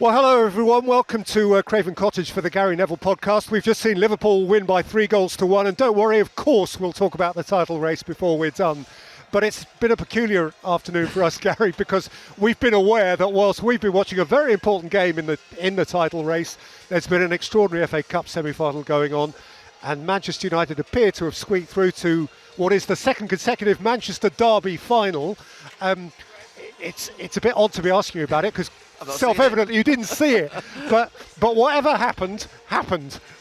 Well, hello everyone. Welcome to Craven Cottage for the Gary Neville Podcast. We've just seen Liverpool win by 3-1, and don't worry, of course, we'll talk about the title race before we're done. But it's been a peculiar afternoon for us, Gary, because we've been aware that whilst we've been watching a very important game in the title race, there's been an extraordinary FA Cup semi-final going on, and Manchester United appear to have squeaked through to what is the second consecutive Manchester derby final. It's a bit odd to be asking you about it because self-evidently you didn't see it, but whatever happened.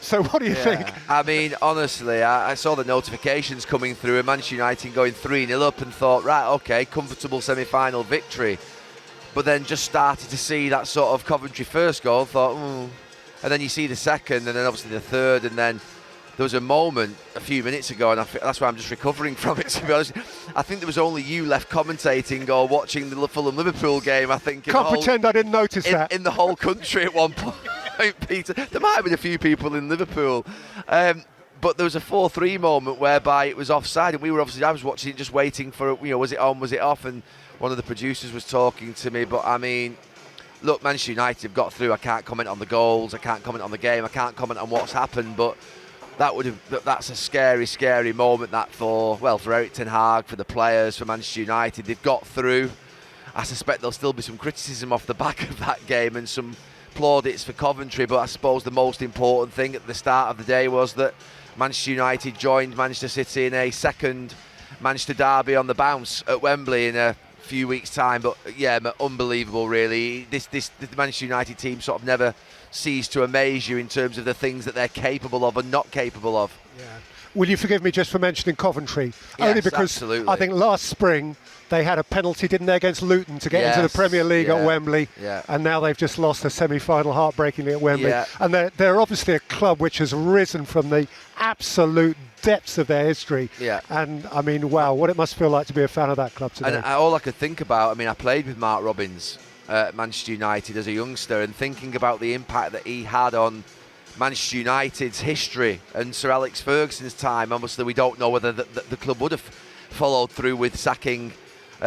So what do you think? I mean, honestly, I saw the notifications coming through and Manchester United going 3-0 up and thought, right, okay, comfortable semi-final victory. But then just started to see that sort of Coventry first goal, thought, and then you see the second and then obviously the third, and then there was a moment a few minutes ago, and that's why I'm just recovering from it, to be honest. I think there was only you left commentating or watching the Fulham-Liverpool game, I think. Can't pretend I didn't notice that. In the whole country at one point, Peter. There might have been a few people in Liverpool. But there was a 4-3 moment whereby it was offside, and I was watching it just waiting for, was it on, was it off? And one of the producers was talking to me. But, I mean, look, Manchester United have got through. I can't comment on the goals. I can't comment on the game. I can't comment on what's happened. But that's a scary, scary moment for Erik ten Hag, for the players, for Manchester United. They've got through. I suspect there'll still be some criticism off the back of that game and some plaudits for Coventry, but I suppose the most important thing at the start of the day was that Manchester United joined Manchester City in a second Manchester derby on the bounce at Wembley in a few weeks' time. But yeah, unbelievable really. The Manchester United team sort of never cease to amaze you in terms of the things that they're capable of and not capable of. Yeah. Will you forgive me just for mentioning Coventry? Yes, only because absolutely. I think last spring they had a penalty, didn't they, against Luton to get into the Premier League at Wembley, and now they've just lost a semi-final heartbreakingly at Wembley. And they're obviously a club which has risen from the absolute depths of their history. And I mean, wow, what it must feel like to be a fan of that club today. And all I could think about, I mean, I played with Mark Robins at Manchester United as a youngster, and thinking about the impact that he had on Manchester United's history and Sir Alex Ferguson's time. Obviously, we don't know whether the club would have followed through with sacking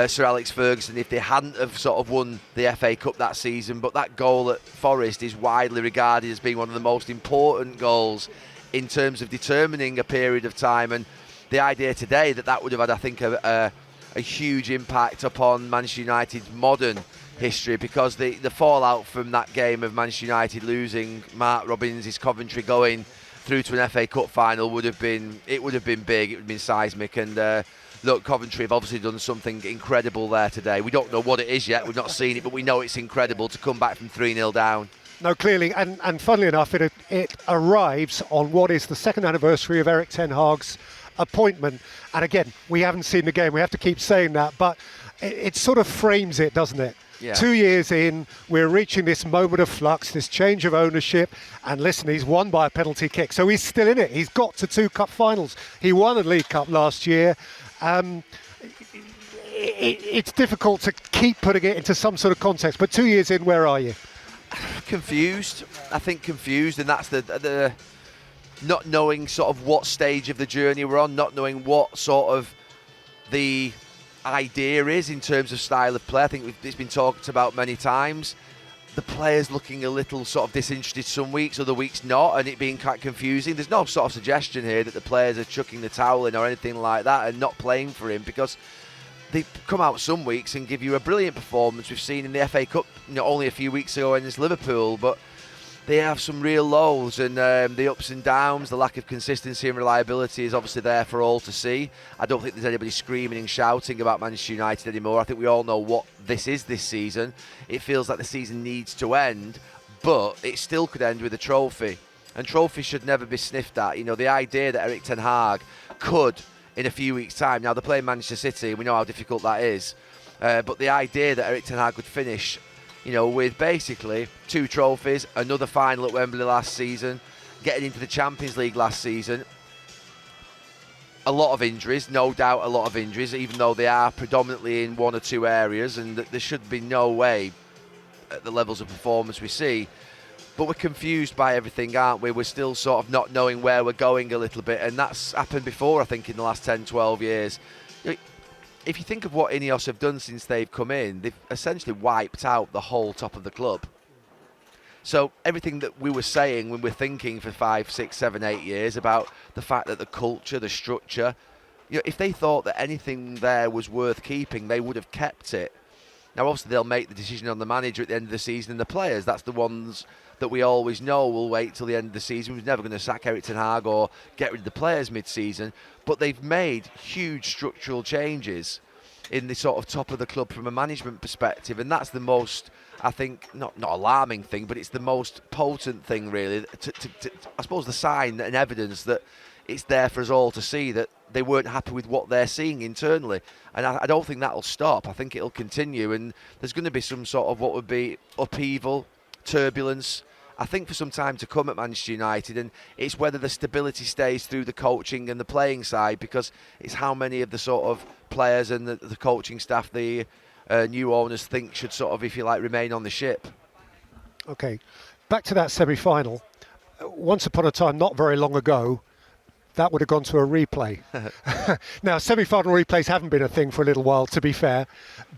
Sir Alex Ferguson if they hadn't have sort of won the FA Cup that season. But that goal at Forest is widely regarded as being one of the most important goals in terms of determining a period of time. And the idea today that would have had, I think, a huge impact upon Manchester United's modern history, because the fallout from that game of Manchester United losing Mark Robins' Coventry going through to an FA Cup final would have been big. It would have been seismic. And look, Coventry have obviously done something incredible there today. We don't know what it is yet. We've not seen it, but we know it's incredible to come back from 3-0 down. No, clearly, and funnily enough, it arrives on what is the second anniversary of Erik ten Hag's appointment. And again, we haven't seen the game. We have to keep saying that, but it sort of frames it, doesn't it? Yeah. 2 years in, we're reaching this moment of flux, this change of ownership, and listen, he's won by a penalty kick, so he's still in it. He's got to 2 cup finals. He won a League Cup last year. It's difficult to keep putting it into some sort of context, but 2 years in, where are you? Confused. I think confused, and that's the not knowing sort of what stage of the journey we're on, not knowing what sort of the idea is in terms of style of play. I think it's been talked about many times. The players looking a little sort of disinterested some weeks, other weeks not, and it being quite confusing. There's no sort of suggestion here that the players are chucking the towel in or anything like that and not playing for him, because they come out some weeks and give you a brilliant performance. We've seen in the FA Cup only a few weeks ago against Liverpool, but they have some real lows, and the ups and downs, the lack of consistency and reliability is obviously there for all to see. I don't think there's anybody screaming and shouting about Manchester United anymore. I think we all know what this is this season. It feels like the season needs to end, but it still could end with a trophy. And trophies should never be sniffed at. The idea that Erik ten Hag could, in a few weeks' time, now they're playing Manchester City, we know how difficult that is, but the idea that Erik ten Hag could finish with basically 2 trophies, another final at Wembley last season, getting into the Champions League last season. A lot of injuries, no doubt a lot of injuries, even though they are predominantly in 1 or 2 areas, and there should be no way at the levels of performance we see. But we're confused by everything, aren't we? We're still sort of not knowing where we're going a little bit, and that's happened before, I think, in the last 10, 12 years. If you think of what Ineos have done since they've come in, they've essentially wiped out the whole top of the club. So everything that we were saying when we're thinking for 5, 6, 7, 8 years about the fact that the culture, the structure, if they thought that anything there was worth keeping, they would have kept it. Now, obviously, they'll make the decision on the manager at the end of the season and the players. That's the ones that we always know will wait till the end of the season. We're never going to sack Erik ten Hag or get rid of the players mid-season. But they've made huge structural changes in the sort of top of the club from a management perspective. And that's the most, I think, not alarming thing, but it's the most potent thing, really. I suppose the sign and evidence that it's there for us all to see that they weren't happy with what they're seeing internally. And I don't think that'll stop. I think it'll continue. And there's going to be some sort of what would be upheaval, turbulence, I think, for some time to come at Manchester United. And it's whether the stability stays through the coaching and the playing side, because it's how many of the sort of players and the coaching staff the new owners think should sort of, if you like, remain on the ship. Okay, back to that semi-final. Once upon a time, not very long ago, that would have gone to a replay. Now, semi-final replays haven't been a thing for a little while, to be fair,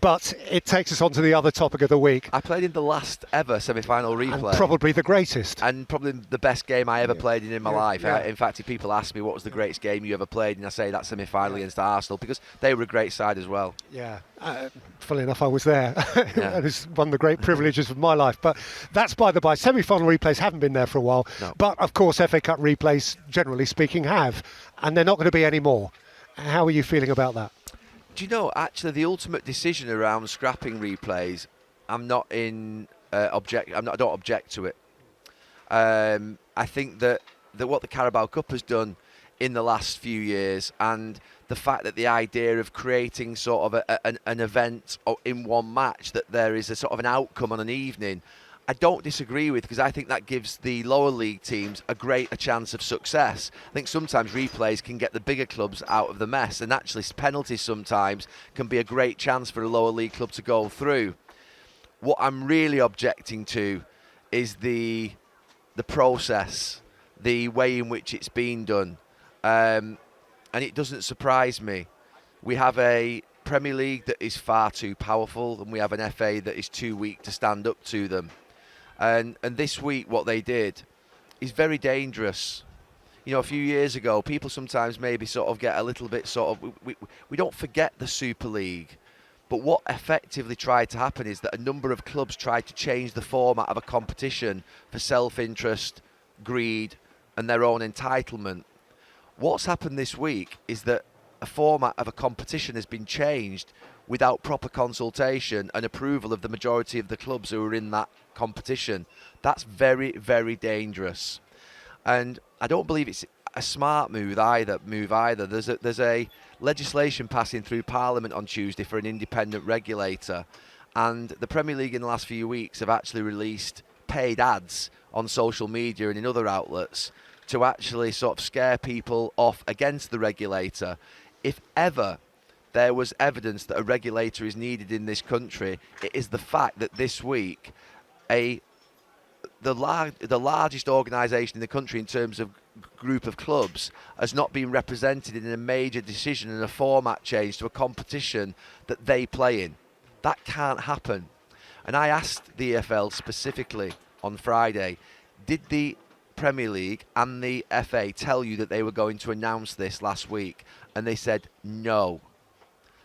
but it takes us on to the other topic of the week. I played in the last ever semi-final replay. And probably the greatest. And probably the best game I ever played in my life. Yeah. In fact, if people ask me what was the greatest game you ever played, and I say that semi-final against Arsenal, because they were a great side as well. Yeah, funnily enough, I was there. And it's one of the great privileges of my life. But that's by the by. Semi-final replays haven't been there for a while. No. But, of course, FA Cup replays, generally speaking, have. And they're not going to be any more. How are you feeling about that? Do you know, actually, the ultimate decision around scrapping replays, I'm not in I don't object to it. I think that what the Carabao Cup has done in the last few years, and the fact that the idea of creating sort of an event in one match, that there is a sort of an outcome on an evening, I don't disagree with, because I think that gives the lower league teams a chance of success. I think sometimes replays can get the bigger clubs out of the mess, and actually penalties sometimes can be a great chance for a lower league club to go through. What I'm really objecting to is the process, the way in which it's been done. And it doesn't surprise me. We have a Premier League that is far too powerful, and we have an FA that is too weak to stand up to them. And this week, what they did is very dangerous. A few years ago, people sometimes maybe sort of get a little bit sort of... We don't forget the Super League. But what effectively tried to happen is that a number of clubs tried to change the format of a competition for self-interest, greed, and their own entitlement. What's happened this week is that a format of a competition has been changed without proper consultation and approval of the majority of the clubs who are in that competition. That's very, very dangerous. And I don't believe it's a smart move either. There's a legislation passing through Parliament on Tuesday for an independent regulator, and the Premier League in the last few weeks have actually released paid ads on social media and in other outlets to actually sort of scare people off against the regulator. If ever there was evidence that a regulator is needed in this country, it is the fact that this week the largest organisation in the country in terms of group of clubs has not been represented in a major decision and a format change to a competition that they play in. That can't happen. And I asked the EFL specifically on Friday, did the Premier League and the FA tell you that they were going to announce this last week? And they said no.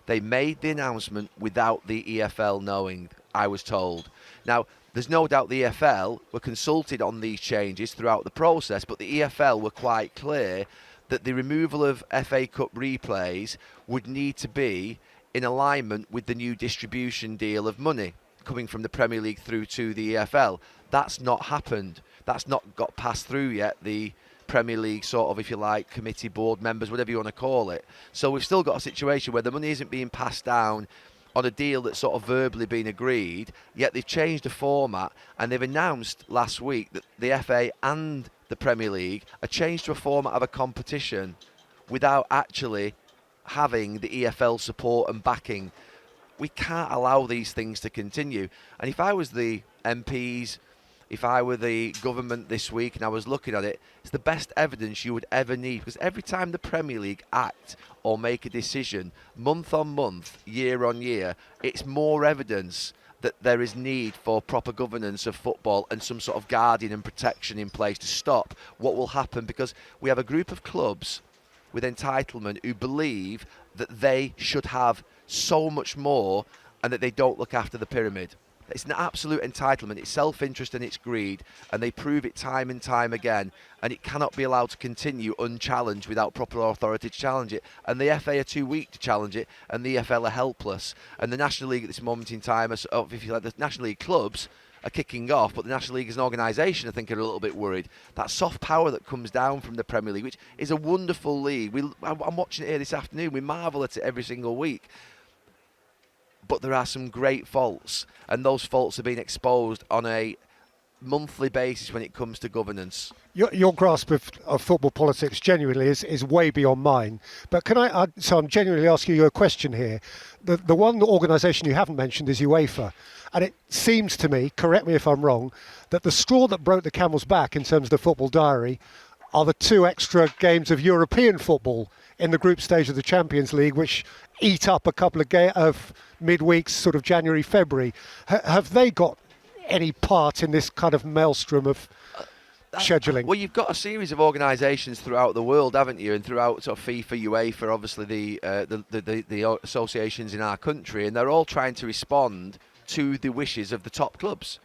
They made the announcement without the EFL knowing, I was told. Now, there's no doubt the EFL were consulted on these changes throughout the process, but the EFL were quite clear that the removal of FA Cup replays would need to be in alignment with the new distribution deal of money coming from the Premier League through to the EFL. That's not happened. That's not got passed through yet, the Premier League sort of, if you like, committee, board members, whatever you want to call it. So we've still got a situation where the money isn't being passed down on a deal that's sort of verbally been agreed, yet they've changed the format, and they've announced last week that the FA and the Premier League are changed to a format of a competition without actually having the EFL support and backing. We can't allow these things to continue. And if I was the MPs, if I were the government this week and I was looking at it, it's the best evidence you would ever need, because every time the Premier League act or make a decision, month on month, year on year, it's more evidence that there is need for proper governance of football and some sort of guardian and protection in place to stop what will happen, because we have a group of clubs with entitlement who believe that they should have so much more and that they don't look after the pyramid. It's an absolute entitlement. It's self-interest and it's greed, and they prove it time and time again, and it cannot be allowed to continue unchallenged without proper authority to challenge it. And the FA are too weak to challenge it, and the EFL are helpless. And the National League at this moment in time, if you like, the National League clubs are kicking off, but the National League as an organisation, I think, are a little bit worried. That soft power that comes down from the Premier League, which is a wonderful league. I'm watching it here this afternoon. We marvel at it every single week. But there are some great faults, and those faults are being exposed on a monthly basis when it comes to governance. Your grasp of football politics genuinely is way beyond mine. But can so I'm genuinely asking you a question here. The one organisation you haven't mentioned is UEFA. And it seems to me, correct me if I'm wrong, that the straw that broke the camel's back in terms of the football diary are the 2 extra games of European football in the group stage of the Champions League, which eat up a couple of midweeks, sort of January, February. Have they got any part in this kind of maelstrom of scheduling? Well, you've got a series of organisations throughout the world, haven't you? And throughout sort of FIFA, UEFA, obviously the associations in our country, and they're all trying to respond to the wishes of the top clubs.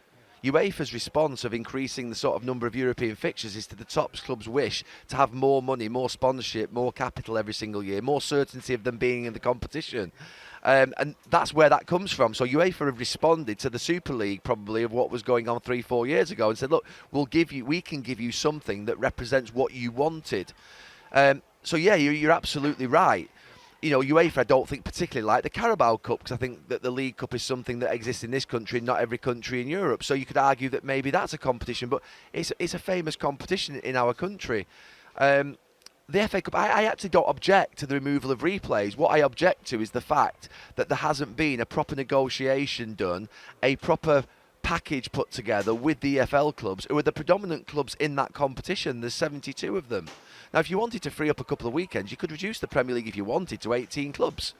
UEFA's response of increasing the sort of number of European fixtures is to the top clubs' wish to have more money, more sponsorship, more capital every single year, more certainty of them being in the competition. And that's where that comes from. So UEFA have responded to the Super League probably of what was going on 3-4 years ago and said, look, we can give you something that represents what you wanted. So yeah, you're absolutely right. You know, UEFA I don't think particularly like the Carabao Cup, because I think that the League Cup is something that exists in this country, not every country in Europe. So you could argue that maybe that's a competition, but it's a famous competition in our country. The FA Cup, I actually don't object to the removal of replays. What I object to is the fact that there hasn't been a proper negotiation done, a proper package put together with the EFL clubs, who are the predominant clubs in that competition. There's 72 of them. Now, if you wanted to free up a couple of weekends, you could reduce the Premier League if you wanted to 18 clubs.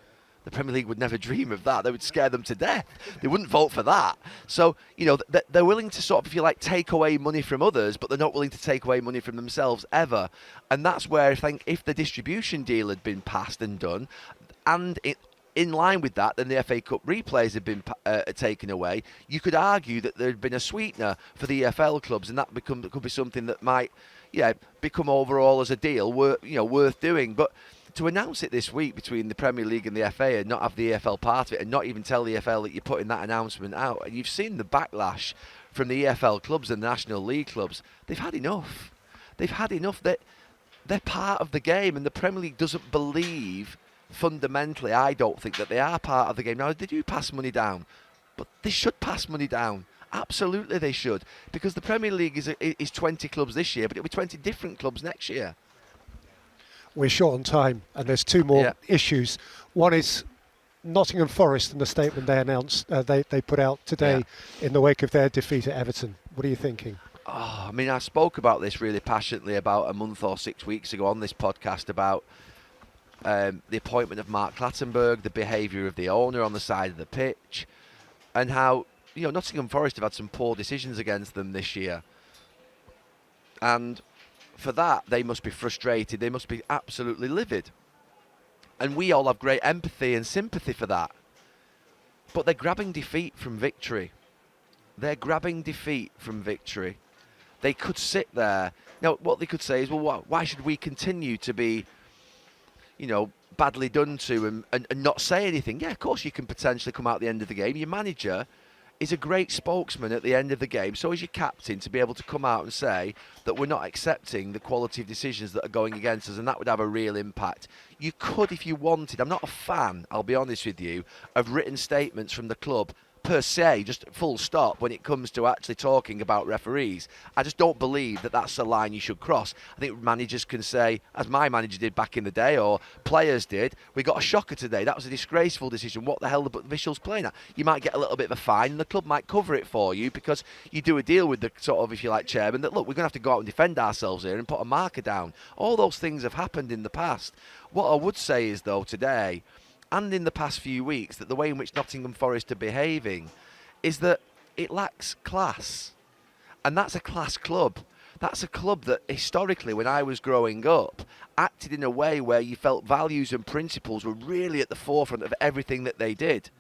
The Premier League would never dream of that. They would scare them to death. They wouldn't vote for that. So, you know, they're willing to sort of, if you like, take away money from others, but they're not willing to take away money from themselves ever. And that's where I think if the distribution deal had been passed and done, and in line with that, then the FA Cup replays had been taken away, you could argue that there had been a sweetener for the EFL clubs, and that could be something that might, become overall as a deal worth doing. But to announce it this week between the Premier League and the FA and not have the EFL part of it and not even tell the EFL that you're putting that announcement out, and you've seen the backlash from the EFL clubs and the National League clubs, they've had enough. They've had enough. They're part of the game, and the Premier League doesn't believe, fundamentally, I don't think, that they are part of the game. Now, they do pass money down, but they should pass money down. Absolutely they should, because the Premier League is 20 clubs this year, but it'll be 20 different clubs next year. We're short on time, and there's 2 more issues. One is Nottingham Forest and the statement they announced, they put out today in the wake of their defeat at Everton. What are you thinking? Oh, I mean, I spoke about this really passionately about a month or 6 weeks ago on this podcast about the appointment of Mark Clattenburg, the behaviour of the owner on the side of the pitch, and how, Nottingham Forest have had some poor decisions against them this year. And for that, they must be frustrated. They must be absolutely livid. And we all have great empathy and sympathy for that. But they're grabbing defeat from victory. They're grabbing defeat from victory. They could sit there. Now, what they could say is, well, why should we continue to be, badly done to and not say anything? Yeah, of course you can potentially come out at the end of the game. Your manager is a great spokesman at the end of the game. So is your captain, to be able to come out and say that we're not accepting the quality of decisions that are going against us, and that would have a real impact. You could, if you wanted. I'm not a fan, I'll be honest with you, of written statements from the club per se, just full stop, when it comes to actually talking about referees. I just don't believe that that's a line you should cross. I think managers can say, as my manager did back in the day, or players did, we got a shocker today. That was a disgraceful decision. What the hell are the officials playing at? You might get a little bit of a fine, and the club might cover it for you because you do a deal with the sort of, if you like, chairman, that, look, we're going to have to go out and defend ourselves here and put a marker down. All those things have happened in the past. What I would say is, though, today, and in the past few weeks, that the way in which Nottingham Forest are behaving is that it lacks class. And that's a class club. That's a club that historically, when I was growing up, acted in a way where you felt values and principles were really at the forefront of everything that they did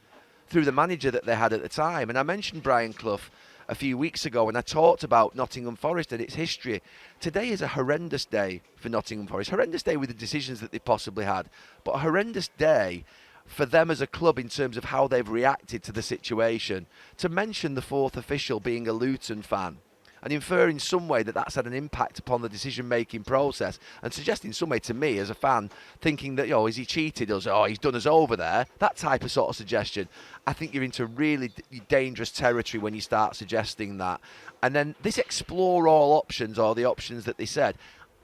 through the manager that they had at the time. And I mentioned Brian Clough a few weeks ago, and I talked about Nottingham Forest and its history. Today is a horrendous day for Nottingham Forest. Horrendous day with the decisions that they possibly had, but a horrendous day for them as a club in terms of how they've reacted to the situation. To mention the fourth official being a Luton fan and infer in some way that that's had an impact upon the decision-making process, and suggest in some way to me as a fan, thinking that, is he cheated us? Oh, he's done us over there. That type of sort of suggestion. I think you're into really dangerous territory when you start suggesting that. And then this explore all options, or the options that they said.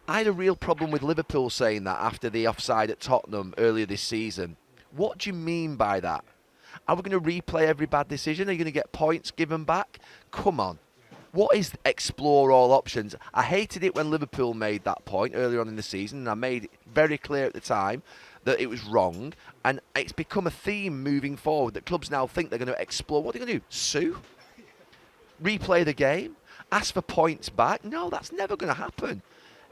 I had a real problem with Liverpool saying that after the offside at Tottenham earlier this season. What do you mean by that? Are we going to replay every bad decision? Are you going to get points given back? Come on. What is explore all options? I hated it when Liverpool made that point earlier on in the season, and I made it very clear at the time that it was wrong, and it's become a theme moving forward that clubs now think they're going to explore. What are they going to do? Sue? Replay the game? Ask for points back? No, that's never going to happen.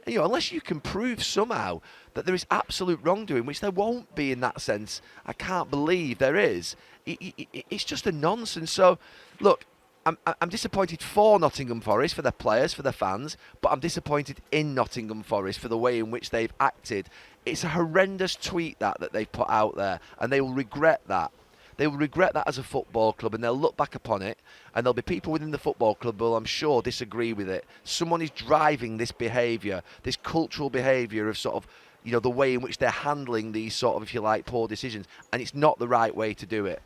Unless you can prove somehow that there is absolute wrongdoing, which there won't be in that sense. I can't believe there is. It's just a nonsense. So, look, I'm disappointed for Nottingham Forest, for their players, for their fans, but I'm disappointed in Nottingham Forest for the way in which they've acted. It's a horrendous tweet that they've put out there, and they will regret that. They will regret that as a football club, and they'll look back upon it, and there'll be people within the football club who will, I'm sure, disagree with it. Someone is driving this behaviour, this cultural behaviour of sort of, the way in which they're handling these sort of, if you like, poor decisions, and it's not the right way to do it.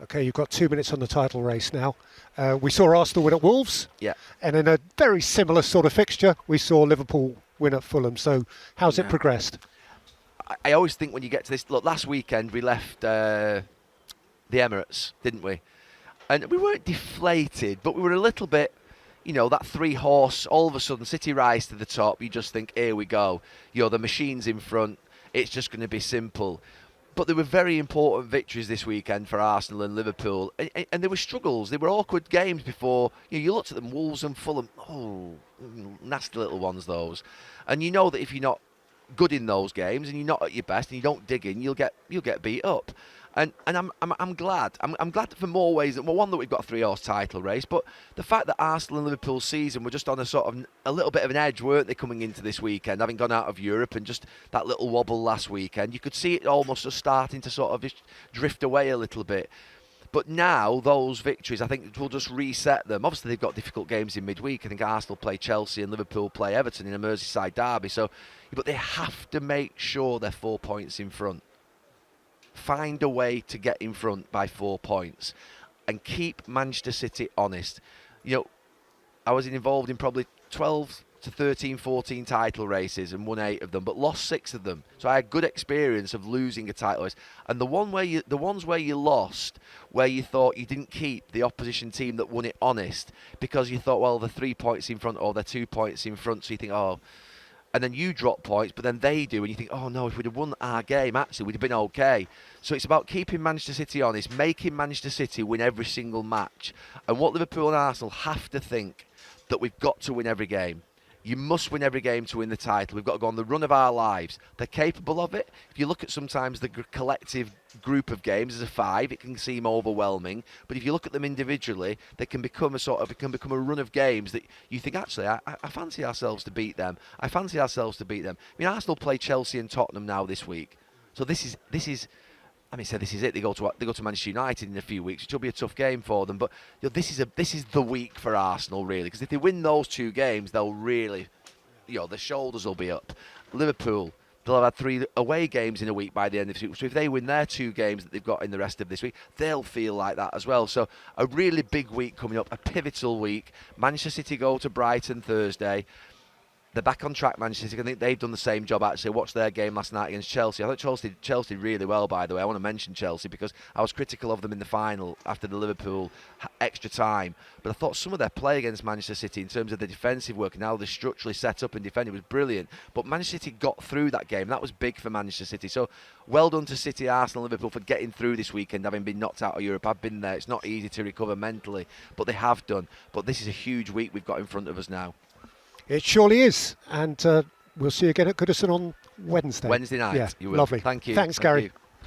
Okay, you've got 2 minutes on the title race now. We saw Arsenal win at Wolves. Yeah. And in a very similar sort of fixture, we saw Liverpool win at Fulham. So how's it progressed? I always think when you get to this... Look, last weekend we left the Emirates, didn't we? And we weren't deflated, but we were a little bit... that three-horse, all of a sudden, City rise to the top. You just think, here we go. The machine's in front. It's just going to be simple. But there were very important victories this weekend for Arsenal and Liverpool. And there were struggles. There were awkward games before. You looked at them, Wolves and Fulham. Oh, nasty little ones, those. And you know that if you're not good in those games and you're not at your best and you don't dig in, you'll get beat up. And I'm glad. I'm glad for more ways than one that we've got a three-horse title race, but the fact that Arsenal and Liverpool's season were just on a little bit of an edge, weren't they, coming into this weekend, having gone out of Europe and just that little wobble last weekend. You could see it almost just starting to sort of drift away a little bit. But now those victories, I think, will just reset them. Obviously, they've got difficult games in midweek. I think Arsenal play Chelsea and Liverpool play Everton in a Merseyside derby. But they have to make sure they're 4 points in front. Find a way to get in front by 4 points and keep Manchester City honest. I was involved in probably 12 to 13, 14 title races and won 8 of them, but lost 6 of them. So I had good experience of losing a title race. And the ones where you lost, where you thought you didn't keep the opposition team that won it honest, because you thought, well, they're 3 points in front or they're 2 points in front, so you think, oh... And then you drop points, but then they do, and you think, oh no, if we'd have won our game, actually, we'd have been okay. So it's about keeping Manchester City honest, making Manchester City win every single match. And what Liverpool and Arsenal have to think, that we've got to win every game. You must win every game to win the title. We've got to go on the run of our lives. They're capable of it. If you look at sometimes the collective group of games as a 5, it can seem overwhelming. But if you look at them individually, they can become a run of games that you think, actually, I fancy ourselves to beat them. I fancy ourselves to beat them. I mean, Arsenal play Chelsea and Tottenham now this week. So this is it. They go to Manchester United in a few weeks, which will be a tough game for them. But this is the week for Arsenal, really, because if they win those 2 games, they'll really, their shoulders will be up. Liverpool, they'll have had 3 away games in a week by the end of the week. So if they win their 2 games that they've got in the rest of this week, they'll feel like that as well. So a really big week coming up, a pivotal week. Manchester City go to Brighton Thursday. they're back on track, Manchester City. I think they've done the same job, actually. I watched their game last night against Chelsea. I thought Chelsea did really well, by the way. I want to mention Chelsea because I was critical of them in the final after the Liverpool extra time. But I thought some of their play against Manchester City in terms of the defensive work and how they're structurally set up and defending was brilliant. But Manchester City got through that game. That was big for Manchester City. So well done to City, Arsenal, Liverpool for getting through this weekend, having been knocked out of Europe. I've been there. It's not easy to recover mentally, but they have done. But this is a huge week we've got in front of us now. It surely is. And we'll see you again at Goodison on Wednesday. Wednesday night. Yeah, You will. lovely. Thank you. Thanks, Thank Gary. you.